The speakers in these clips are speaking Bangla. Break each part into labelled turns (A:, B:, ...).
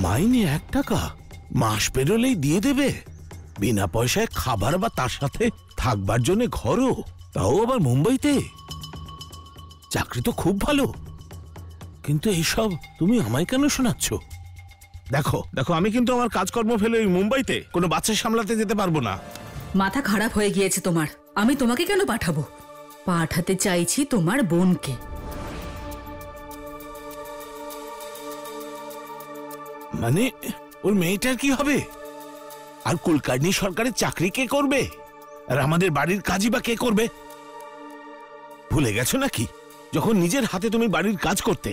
A: মাইনে 1 টাকা মাস পেরোলেই দিয়ে দেবে, বিনা পয়সায় খাবার বা তার সাথে থাকবার জন্য ঘরও, তাও আবার মুম্বাইতে। চাকরি তো খুব ভালো, কিন্তু এইসব তুমি আমায় কেন শোনাচ্ছ? দেখো দেখো, আমি কিন্তু আমার কাজকর্ম ফেলে ওই মুম্বাইতে কোনো বাচ্চা সামলাতে যেতে পারবো না।
B: মাথা খারাপ হয়ে গিয়েছে তোমার। আমি তোমাকে কেন পাঠাবো? পাঠাতে চাইছি তোমার বোনকে।
A: মানে ওর মেয়েটার কি হবে? আর কুলকার্নি সরকারের চাকরি কে করবে? আর আমাদের বাড়ির কাজই বা কে করবে? ভুলে গেছো নাকি যখন নিজের হাতে তুমি বাড়ির কাজ করতে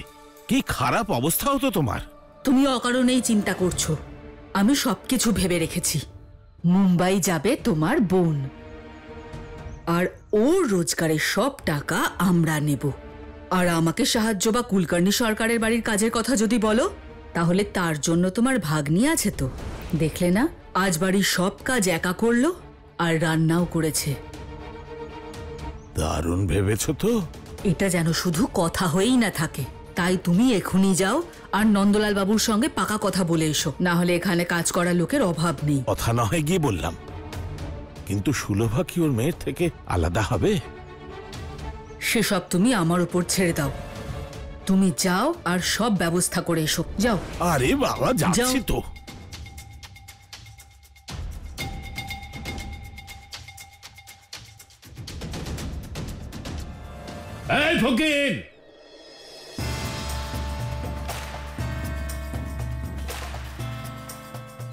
A: কি খারাপ অবস্থা হতো তোমার?
B: তুমি অকারণেই চিন্তা করছো। আমি সবকিছু ভেবে রেখেছি। মুম্বাই যাবে তোমার বোন, আর ওর রোজগারের সব টাকা আমরা নেব। আর আমাকে সাহায্য বা কুলকার্নি সরকারের বাড়ির কাজের কথা যদি বলো, তাহলে তার জন্য তোমার ভাগ্নি আছে তো। দেখলে না, আজ বাড়ির সব কাজ একা করলো আর রান্নাও করেছে।
A: দারুণ ভেবেছো তো।
B: এটা যেন শুধু কথা হয়েই না থাকে। তাই তুমি এখনই যাও আর নন্দলাল বাবুর সঙ্গে পাকা কথা বলে এসো, না হলে এখানে কাজ করার লোকের অভাব নেই।
A: কথা না হয় গিয়ে বললাম, কিন্তু সুলভা কি ওর মেয়ের থেকে আলাদা হবে?
B: সেসব তুমি আমার উপর ছেড়ে দাও। তুমি যাও আর সব ব্যবস্থা করে এসো, যাও।
A: আরে বাবা, যাচ্ছি তো।
C: এই ফকির,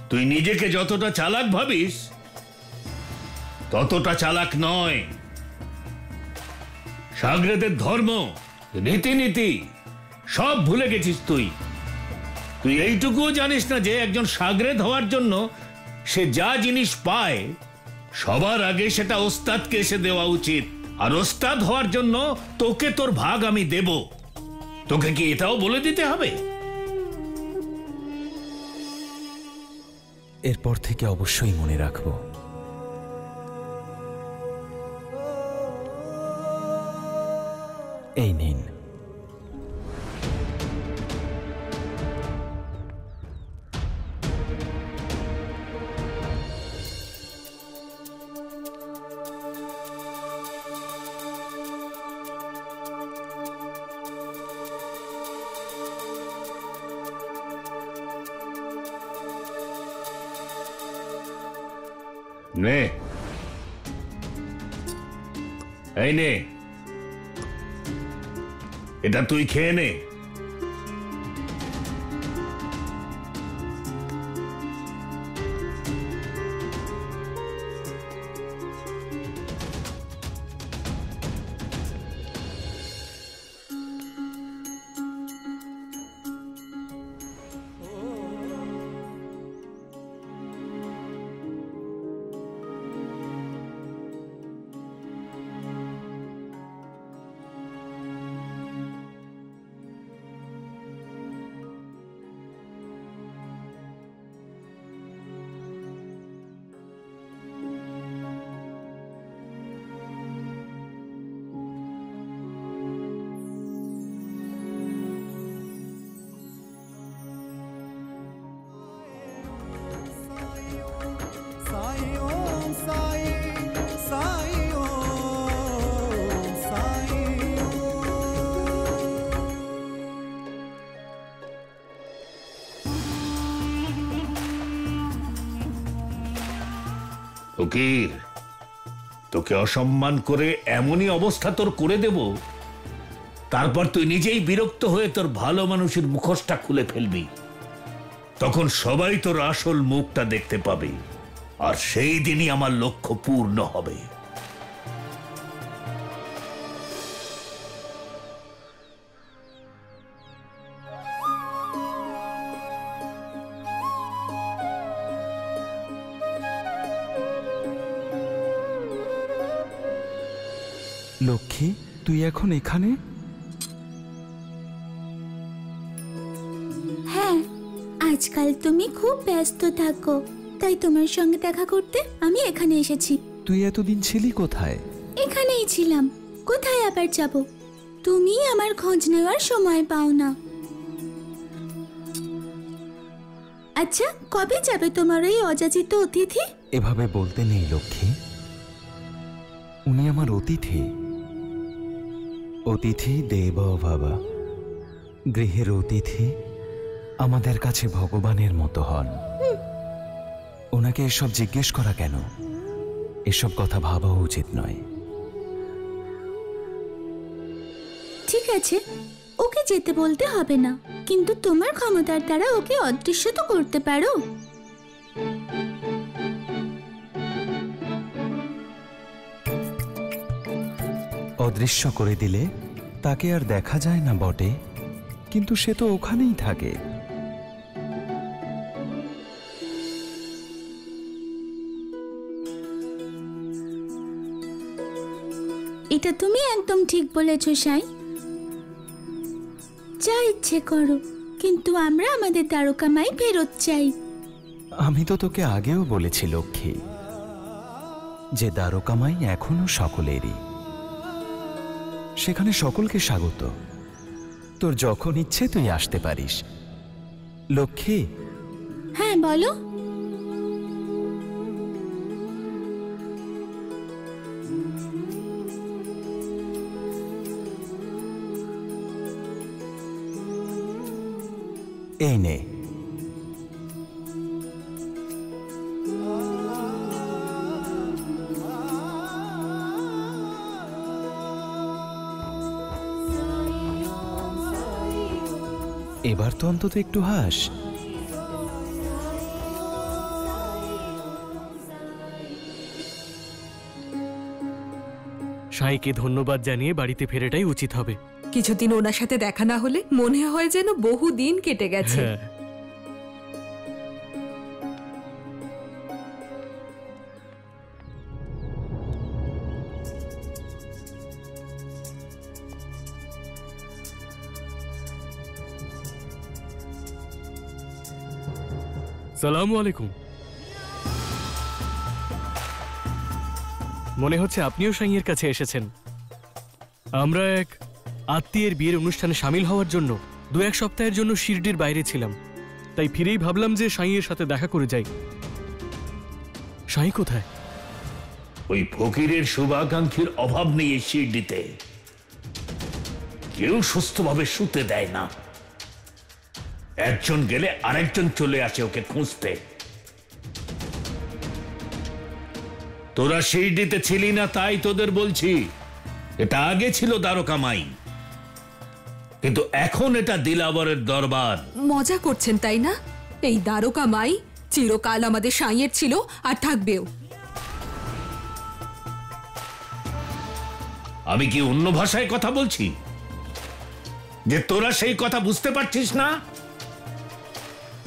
C: তুই নিজেকে যতটা চালাক ভাবিস ততটা চালাক নয়। সাগরেদের ধর্ম, রীতিনীতি সব ভুলে গেছিস তুই। তুই এইটুকুও জানিস না যে একজন সাগরেদ হওয়ার জন্য সে যা জিনিস পায় সবার আগে সেটা ওস্তাদকে এসে দেওয়া উচিত। আর ওস্তাদ হওয়ার জন্য তোকে তোর ভাগ আমি দেব। তোকে কি এটাও বলে দিতে হবে?
D: এরপর থেকে অবশ্যই মনে রাখবো। এই নিন।
C: নে, এই নে, এটা তুই খেয়ে নে। ফকির, তোকে অসম্মান করে এমনই অবস্থা তোর করে দেব, তারপর তুই নিজেই বিরক্ত হয়ে তোর ভালো মানুষের মুখোশটা খুলে ফেলবি। তখন সবাই তোর আসল মুখটা দেখতে পাবে, আর সেই দিনই আমার লক্ষ্য পূর্ণ হবে।
D: লক্ষ্মী, তুই এখন এখানে?
E: হ্যাঁ, আজকাল তুমি খুব ব্যস্ত থাকো, তাই তোমার সঙ্গে দেখা করতে আমি এখানে এসেছি।
D: তুই এতদিন ছিলি কোথায়?
E: এখানেই ছিলাম, কোথায় আবার যাব? তুমি আমার খোঁজ নেওয়ার সময় পাও না। আচ্ছা, কবে যাবে তোমার এই অযাচিত অতিথি?
D: এভাবে বলতে নেই লক্ষ্মী, উনি আমার অতিথি। অতিথি দেব বাবা। গৃহের অতিথি আমাদের কাছে ভগবানের মতো হন। ওনাকে এসব জিজ্ঞেস করা কেন? এসব কথা ভাবাও উচিত নয়।
E: ঠিক আছে, ওকে যেতে বলতে হবে না, কিন্তু তোমার ক্ষমতার দ্বারা ওকে অদৃশ্য তো করতে পারো।
D: অদৃশ্য করে দিলে তাকে আর দেখা যায় না বটে, কিন্তু সে তো ওখানেই থাকে।
E: এটা তুমি একদম ঠিক বলেছো সাই। যা ইচ্ছে করো, কিন্তু আমরা আমাদের দ্বারকামাই ফেরত চাই।
D: আমি তো তোকে আগেও বলেছি লক্ষ্মী, যে দ্বারকামাই এখনো সকলেরই। সেখানে সকলকে স্বাগত। তোর যখন ইচ্ছে তুই আসতে পারিস। লক্ষ্মী,
E: হ্যাঁ বলো।
D: এই নে। এবার তো অন্তত একটু হাস।
F: সাইকে ধন্যবাদ জানিয়ে বাড়িতে ফেরাটাই উচিত হবে।
G: কিছুদিন ওনার সাথে দেখা না হলে মনে হয় যেন বহু দিন কেটে গেছে।
F: হ্যাঁ, সালামু আলাইকুম। মনে হচ্ছে আপনিও সাইয়ের কাছে এসেছেন। আমরা এক আত্মীয়ের বিয়ের অনুষ্ঠানে সামিল হওয়ার জন্য 2-1 সপ্তাহের জন্য শিরডির বাইরে ছিলাম, তাই ফিরেই ভাবলাম যে সাইয়ের সাথে দেখা করে যাই। সাই কোথায়?
C: ওই ফকিরের শুভাকাঙ্ক্ষীর অভাব নেই এই শিরডিতে। কেউ সুস্থভাবে শুতে দেয় না। একজন গেলে আরেকজন চলে আসে ওকে খুঁজতে। তোরা শিরডিতে ছিলি না তাই তোদের বলছি, এটা আগে ছিল দ্বারকামাই, কিন্তু এখন এটা দিলাবরের দরবার।
G: মজা করছেন তাই না? এই দ্বারকা মাই চিরকাল আমাদের সাইয়ের ছিল আর থাকবেও।
C: আমি কি অন্য ভাষায় কথা বলছি যে তোরা সেই কথা বুঝতে পারছিস না?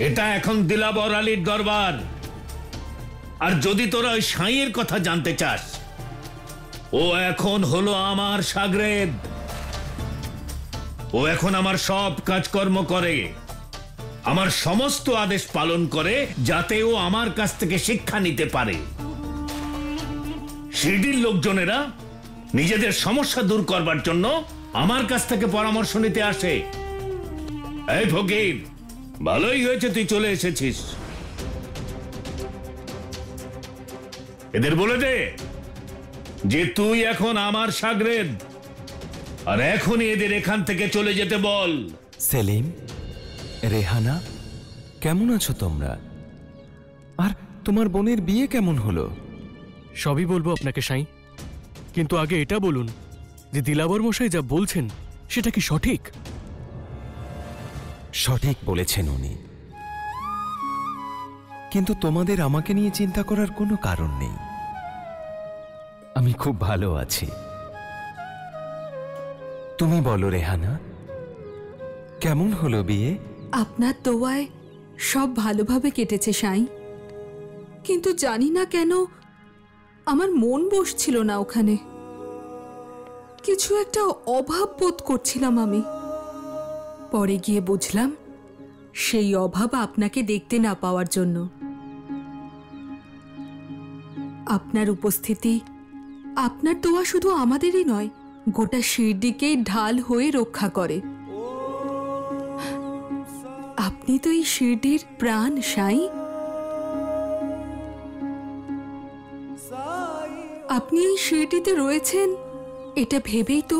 C: এটা এখন দিলাবর আলীর দরবার। আর যদি তোরা ওই সাইয়ের কথা জানতে চাস, ও এখন হলো আমার শাগরেদ। ও এখন আমার সব কাজকর্ম করে, আমার সমস্ত আদেশ পালন করে, যাতে ও আমার কাছ থেকে শিক্ষা নিতে পারে। শিরডির লোকজনেরা নিজেদের সমস্যা দূর করবার জন্য আমার কাছ থেকে পরামর্শ নিতে আসে। এই ফকির, ভালোই হয়েছে তুই চলে এসেছিস। এদের বলে দে যে তুই এখন আমার শাগরেদ, আর এখনই এদের এখান থেকে চলে যেতে বল।
D: সেলিম, রেহানা, কেমন আছো তোমরা? আর তোমার বোনের বিয়ে কেমন হলো?
F: সবই বলবো আপনাকে সাই, কিন্তু আগে এটা বলুন যে দিলাবর মশাই যা বলছেন সেটা কি সঠিক?
D: সঠিক বলেছেন উনি, কিন্তু তোমাদের আমাকে নিয়ে চিন্তা করার কোনো কারণ নেই। আমি খুব ভালো আছি। তুমি বলো রেহানা, কেমন হলো বিয়ে?
G: আপনার দোয়ায় সব ভালোভাবে কেটেছে সাই, কিন্তু জানি না কেন আমার মন বসছিল না ওখানে। কিছু একটা অভাব বোধ করছিলাম আমি। পরে গিয়ে বুঝলাম সেই অভাব আপনাকে দেখতে না পাওয়ার জন্য। আপনার উপস্থিতি, আপনার দোয়া শুধু আমাদেরই নয়, গোটা শিরডিকেই ঢাল হয়ে রক্ষা করে। আপনি তো এই শিরডির প্রাণ সাই। আপনি এই শিরডিতে রয়েছেন এটা ভেবেই তো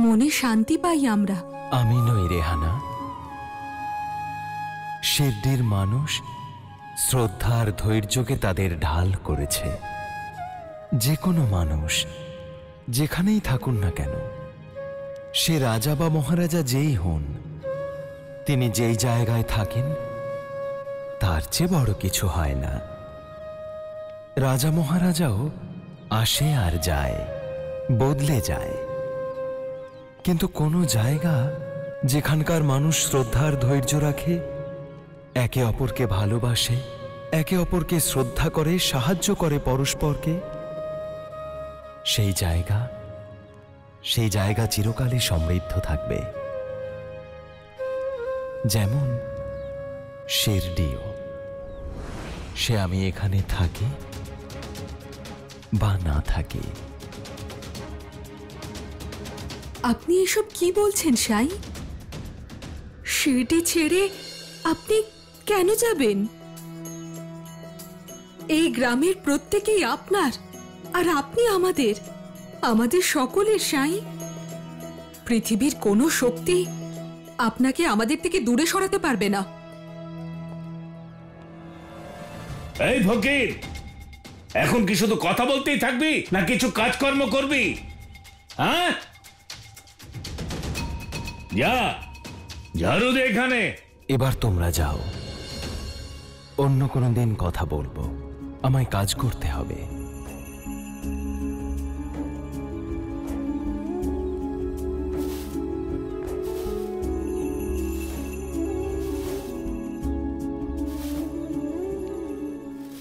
G: মনে শান্তি পাই আমরা।
D: আমি নই রেহানা, শিরডির মানুষ শ্রদ্ধার ধৈর্যকে তাদের ঢাল করেছে। যে কোনো মানুষ যেখানেই থাকুন না কেন, সে রাজা বা মহারাজা যেই হন, তিনি যেই জায়গায় থাকেন তার চেয়ে বড় কিছু হয় না। রাজা মহারাজাও আসে আর যায়, বদলে যায়, কিন্তু কোনো জায়গা যেখানকার মানুষ শ্রদ্ধার ধৈর্য রাখে, একে অপরকে ভালোবাসে, একে অপরকে শ্রদ্ধা করে, সাহায্য করে পরস্পরকে, সেই জায়গা চিরকালই সমৃদ্ধ থাকবে। যেমন শিরডিও, সে আমি এখানে থাকি বা না থাকি।
G: আপনি এসব কি বলছেন সাই? শিরডি ছেড়ে আপনি কেন যাবেন? এই গ্রামের প্রত্যেকেই আপনার, আর আপনি আমাদের সকলের সাই। পৃথিবীর কোনো শক্তি আপনাকে আমাদের থেকে দূরে সরাতে পারবে না।
C: এই ফকির, এখন কি শুধু কথা বলতেই থাকবি না কিছু কাজকর্ম করবি? হ্যাঁ, যা ঝাড়ু দে এখানে।
D: এবার তোমরা যাও, অন্য কোনো দিন কথা বলবো, আমায় কাজ করতে হবে।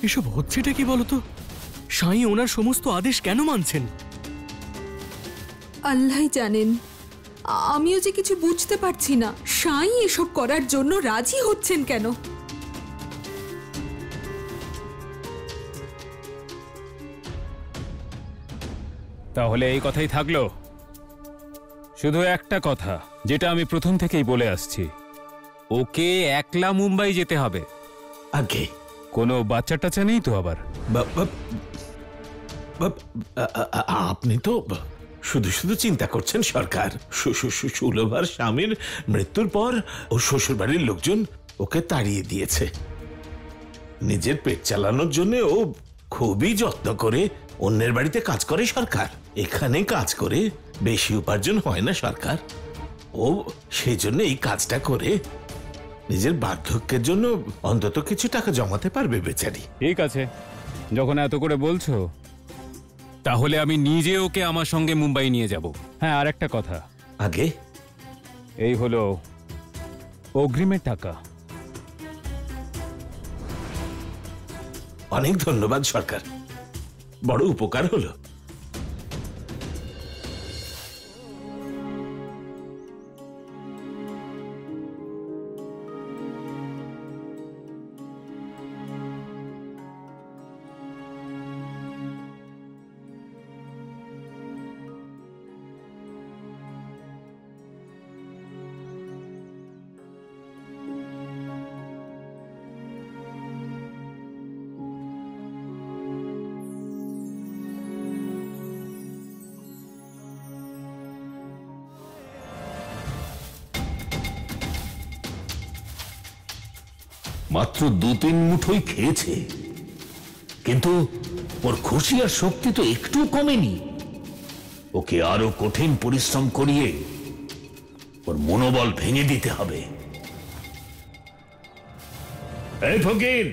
F: এসব হচ্ছেটা কি বলতো? সাই ওনার সমস্ত আদেশ কেন মানছেন?
G: আল্লাহই জানেন, আমিও যে কিছু বুঝতে পারছি না। সাই এসব করার জন্য রাজি হচ্ছেন কেন?
H: তাহলে এই কথাই থাকলো। শুধু একটা কথা যেটা আমি প্রথম থেকেই বলে আসছি, ওকে একলা মুম্বাই যেতে হবে।
A: আগে
H: কোনো বাচ্চা টাচ্চা নেই তো আবার?
A: আপনি তো শুধু শুধু চিন্তা করছেন সরকার। সুলভার স্বামীর মৃত্যুর পর ও শ্বশুর বাড়ির লোকজন ওকে তাড়িয়ে দিয়েছে। নিজের পেট চালানোর জন্য ও খুবই যত্ন করে অন্যের বাড়িতে কাজ করে সরকার। এখানে কাজ করে বেশি উপার্জন হয় না সরকার। ও সেই জন্য এই কাজটা করে নিজের বার্ধক্যের জন্য অন্তত কিছু টাকা জমাতে পারবে বেচারি।
H: ঠিক আছে, যখন এত করে বলছো তাহলে আমি নিজে ওকে আমার সঙ্গে মুম্বাই নিয়ে যাব। হ্যাঁ, আর একটা কথা,
A: আগে
H: এই হলো অগ্রিমের টাকা।
A: অনেক ধন্যবাদ সরকার, বড় উপকার হলো।
C: মাত্র 2-3 মুঠোই খেয়েছে, কিন্তু ওর খুশি আর শক্তি তো একটু কমেনি। ওকে আরো কঠিন পরিশ্রম করিয়ে ওর মনোবল ভেঙে দিতে হবে। এই ফকির,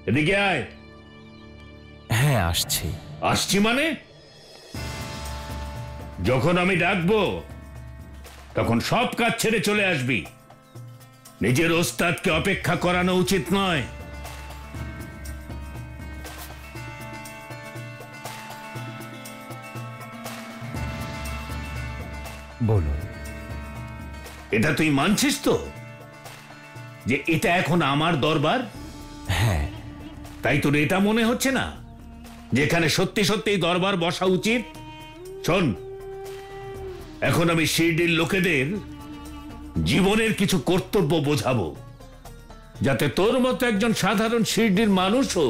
C: এদিকে আয়।
D: হ্যাঁ, আসছি।
C: আসছি মানে? যখন আমি ডাকবো তখন সব কাজ ছেড়ে চলে আসবি। নিজের ওস্তাদকে অপেক্ষা করানো উচিত নয়।
D: বলুন।
C: এটা তুই মানছিস তো যে এটা এখন আমার দরবার?
D: হ্যাঁ।
C: তাই তোর এটা মনে হচ্ছে না যেখানে সত্যি সত্যি দরবার বসা উচিত? শোন, এখন আমি শিরডির লোকেদের জীবনের কিছু কর্তব্য বোঝাবো, যাতে তোর মতো একজন সাধারণ শিরডির মানুষও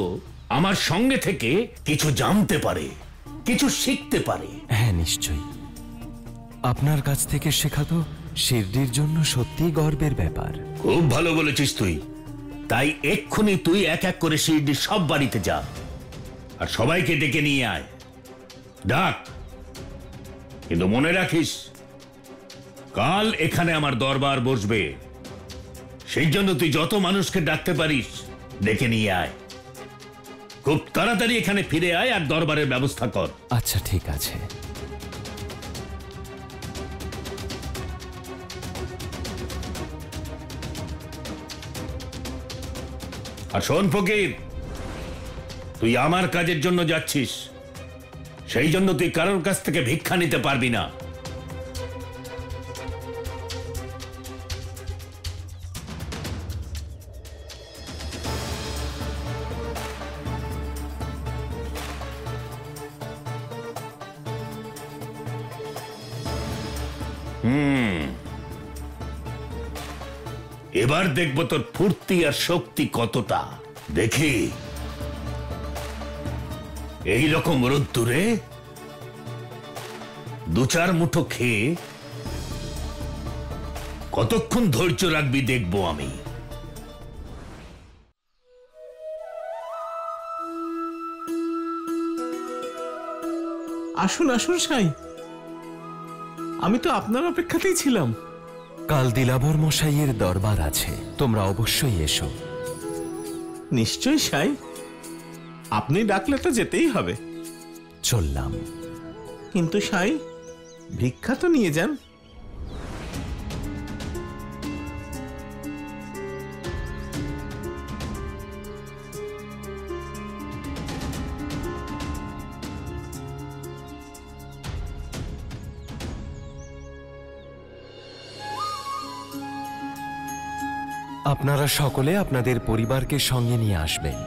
C: আমার সঙ্গে থেকে কিছু জানতে পারে, কিছু শিখতে পারে।
D: হ্যাঁ, নিশ্চয়ই। আপনার কাছ থেকে শেখা তো শিরডির জন্য সত্যিই গর্বের ব্যাপার।
C: খুব ভালো বলেছিস তুই। তাই এক্ষুনি তুই এক এক করে শিরডির সব বাড়িতে যা আর সবাইকে ডেকে নিয়ে আয়। ডাক, কিন্তু মনে রাখিস কাল এখানে আমার দরবার বসবে, সেই জন্য তুই যত মানুষকে ডাকতে পারিস ডেকে নিয়ে আয়। খুব তাড়াতাড়ি এখানে ফিরে আয় আর দরবারের ব্যবস্থা কর।
D: আচ্ছা, ঠিক আছে।
C: আর শোন ফকির, তুই আমার কাজের জন্য যাচ্ছিস, সেই জন্য তুই কারোর কাছ থেকে ভিক্ষা নিতে পারবি না। এবার দেখবো তোর ফুর্তি আর শক্তি কতটা। দেখি এই রকম রোদ্দুরে দু চার মুঠো খেয়ে কতক্ষণ ধৈর্য রাখবি দেখবো আমি।
A: আসুন আসুন সাই, আমি তো আপনার অপেক্ষাতেই ছিলাম।
D: কাল দিলাবর মশাইয়ের দরবার আছে, তোমরা অবশ্যই এসো।
A: নিশ্চয়ই সাই, আপনি ডাকলে তো যেতেই হবে।
D: চললাম।
A: কিন্তু সাই, ভিক্ষা তো নিয়ে যান।
D: আপনারা সকলে আপনাদের পরিবারকে সঙ্গে নিয়ে আসবেন।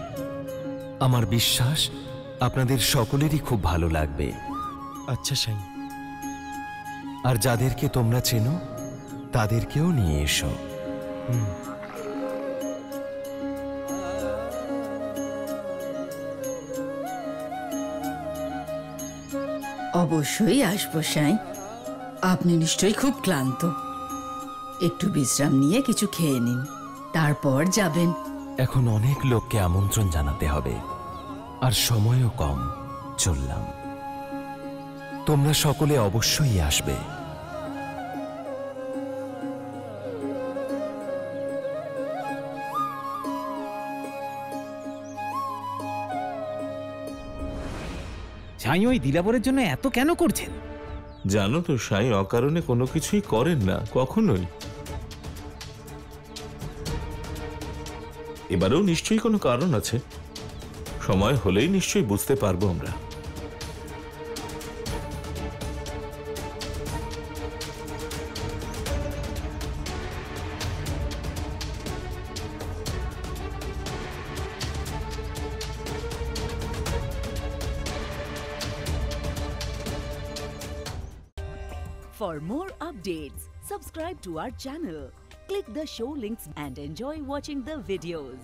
D: আমার বিশ্বাস আপনাদের সকলেরই খুব ভালো লাগবে।
A: আচ্ছা সাই।
D: আর যাদেরকে তোমরা চেনো তাদেরকেও নিয়ে এসো।
B: অবশ্যই আসবো সাই। আপনি নিশ্চয়ই খুব ক্লান্ত, একটু বিশ্রাম নিয়ে কিছু খেয়ে নিন, তারপর যাবেন।
D: এখন অনেক লোককে আমন্ত্রণ জানাতে হবে আর সময়ও কম। চললাম। তোমরা সকলে অবশ্যই আসবে।
I: ছাই ওই দিলাবরের জন্য এত কেন করছেন?
A: জানো তো সাই, অকারণে কোনো কিছুই করেন না কখনোই। এবারেও নিশ্চয়ই কোনো কারণ আছে, সময় হলেই নিশ্চয়ই বুঝতে পারবো আমরা।
J: For more updates, subscribe to our channel, click the show links and enjoy watching the videos.